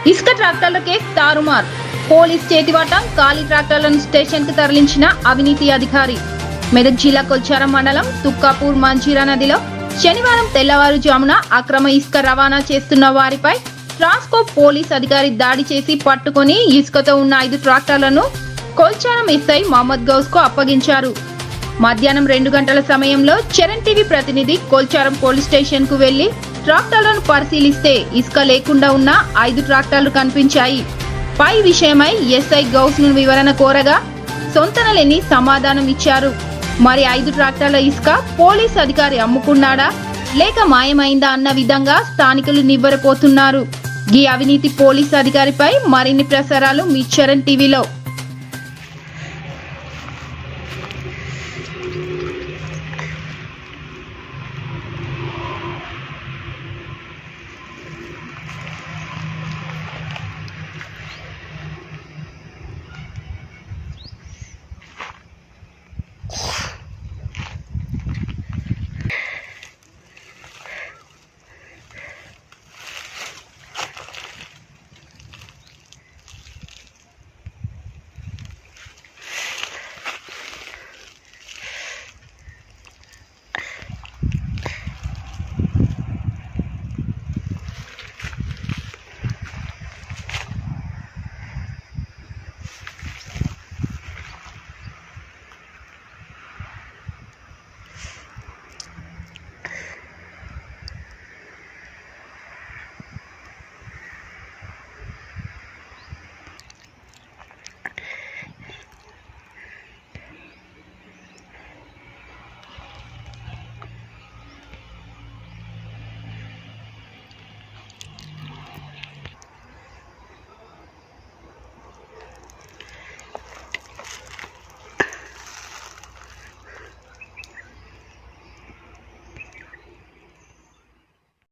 ఇసుక ట్రాక్టర్ల case తారుమార్. Police చేతివాటం. ఖాళీ ట్రాక్టర్లను స్టేషన్ కు తరలించిన అవినీతి అధికారి. మెదక్ జిల్లా కొల్చారం మండలం తుక్కాపూర్ మంజీరా నదిలో శనివారం తెల్లవారుజామున అక్రమ ఇసుక రవాణా చేస్తున్న వారిపై ట్రాన్స్కో పోలీస్ అధికారి దాడి చేసి పట్టుకొని ఇసుకతో ఉన్న 5 ట్రాక్టర్లను కొల్చారం ఎస్ఐ మహమ్మద్ గౌస్ కు అప్పగించారు. మధ్యాహ్నం 2 గంటల సమయంలో చరణ్ టీవీ ప్రతినిధి కొల్చారం పోలీస్ స్టేషన్ కు వెళ్లి ట్రాక్టర్లను పరిశీలిస్తే ఇసుక లేకుండా ఉన్న 5 ట్రాక్టర్లు కనిపించాయి. పై విషయమై ఎస్ఐ గౌస్ ను వివరణ కోరగా సొంతనలేని సమాధానం ఇచ్చారు. మరి 5 ట్రాక్టర్ల ఇసుక పోలీస్ అధికారి అమ్ముకున్నాడా లేక మాయమైందా అన్న విధంగా స్థానికులు నివ్వెరపోతున్నారు. ఈ అవినీతి పోలీస్ అధికారిపై మరిన్ని ప్రసారాలు మీ చరణ్ టీవీలో.